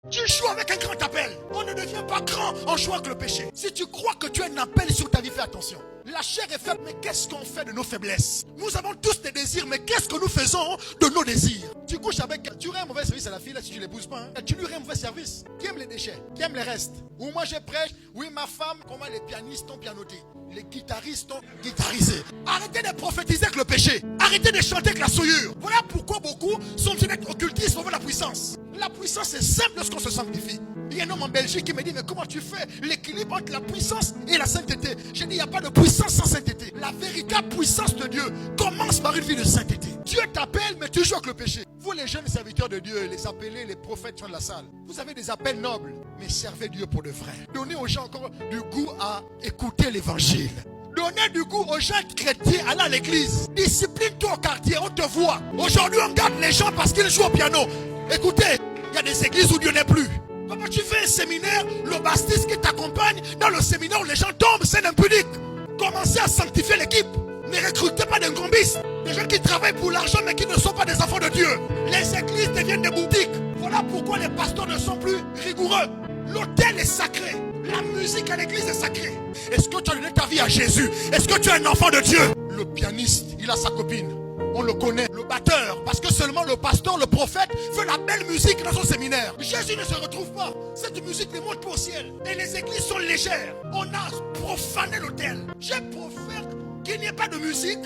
Tu joues avec un grand appel. On ne devient pas grand en jouant avec le péché. Si tu crois que tu as un appel sur ta vie, fais attention. La chair est faible, mais qu'est-ce qu'on fait de nos faiblesses? Nous avons tous des désirs, mais qu'est-ce que nous faisons de nos désirs? Tu couches avec, tu rends un mauvais service à la fille, là, si tu ne l'épouses pas. Tu lui rends un mauvais service. Qui aime les déchets? Qui aime les restes? Ou moi je prêche, oui ma femme, comment les pianistes ont pianoté? Les guitaristes ont guitarisé. Arrêtez de prophétiser avec le péché. Arrêtez de chanter avec la souillure. Voilà pourquoi beaucoup sont venus être occultistes pour voir la puissance. La puissance est simple lorsqu'on se sanctifie. Il y a un homme en Belgique qui me dit, mais comment tu fais l'équilibre entre la puissance et la sainteté? J'ai dit, il n'y a pas de puissance sans sainteté. La véritable puissance de Dieu commence par une vie de sainteté. Dieu t'appelle, mais tu joues avec le péché. Vous les jeunes serviteurs de Dieu, les appelés, les prophètes sont de la salle. Vous avez des appels nobles, mais servez Dieu pour de vrai. Donnez aux gens encore du goût à écouter l'évangile. Donnez du goût aux gens chrétiens, allez à l'église. Discipline-toi au quartier, on te voit. Aujourd'hui, on garde les gens parce qu'ils jouent au piano. Écoutez, il y a des églises où Dieu n'est plus. Papa, tu fais un séminaire, le baptiste qui t'accompagne dans le séminaire où les gens tombent, c'est impudique. Commencez à sanctifier l'équipe. Ne recrutez pas des gombistes, des gens qui travaillent pour l'argent mais qui ne sont pas des enfants de Dieu. Les églises deviennent des boutiques. Voilà pourquoi les pasteurs ne sont plus rigoureux. L'autel est sacré. La musique à l'église est sacrée. Est-ce que tu as donné ta vie à Jésus? Est-ce que tu es un enfant de Dieu? Le pianiste, il a sa copine. On le connaît. Le batteur, parce que seulement le pasteur, le prophète, fait la belle musique dans son séminaire. Jésus ne se retrouve pas. Cette musique ne monte pas au ciel. Et les églises sont légères. On a profané l'autel. Je préfère qu'il n'y ait pas de musique,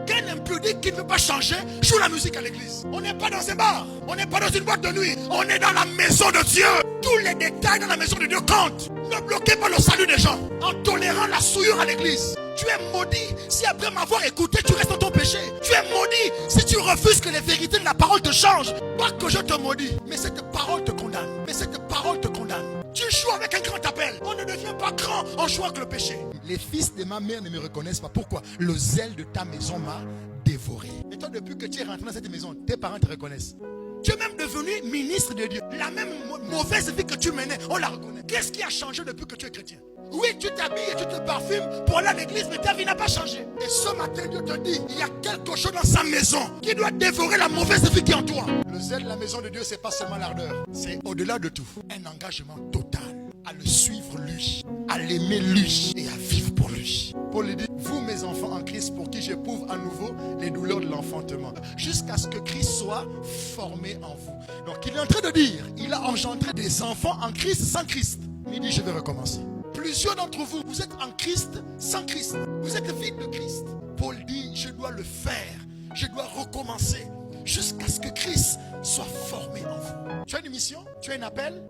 qu'un impudique qui ne peut pas changer joue la musique à l'église. On n'est pas dans un bar. On n'est pas dans une boîte de nuit. On est dans la maison de Dieu. Tous les détails dans la maison de Dieu comptent. Ne bloquez pas le salut des gens en tolérant la souillure à l'église. Tu es maudit si après m'avoir écouté, tu restes dans ton péché. Tu es maudit si tu refuses que les vérités de la parole te changent. Pas que je te maudis, mais cette parole te condamne. Mais cette parole te condamne. Tu joues avec un grand appel. On ne devient pas grand en jouant avec le péché. Les fils de ma mère ne me reconnaissent pas. Pourquoi? Le zèle de ta maison m'a dévoré. Et toi, depuis que tu es rentré dans cette maison, tes parents te reconnaissent. Tu es même devenu ministre de Dieu. La même mauvaise vie que tu menais, on la reconnaît. Qu'est-ce qui a changé depuis que tu es chrétien? Oui, tu t'habilles et tu te parfumes pour aller à l'église, mais ta vie n'a pas changé. Et ce matin, Dieu te dit, il y a quelque chose dans sa maison qui doit dévorer la mauvaise vie qui est en toi. Le zèle de la maison de Dieu, c'est pas seulement l'ardeur. C'est au-delà de tout. Un engagement total à le suivre lui, à l'aimer lui et à vivre pour lui. Paul dit, vous mes enfants en Christ, pour qui j'éprouve à nouveau les douleurs de l'enfantement, jusqu'à ce que Christ soit formé en vous. Donc il est en train de dire, il a engendré des enfants en Christ sans Christ. Il dit, je vais recommencer. Plusieurs d'entre vous, vous êtes en Christ sans Christ. Vous êtes vide de Christ. Paul dit, je dois le faire. Je dois recommencer jusqu'à ce que Christ soit formé en vous. Tu as une mission? Tu as un appel?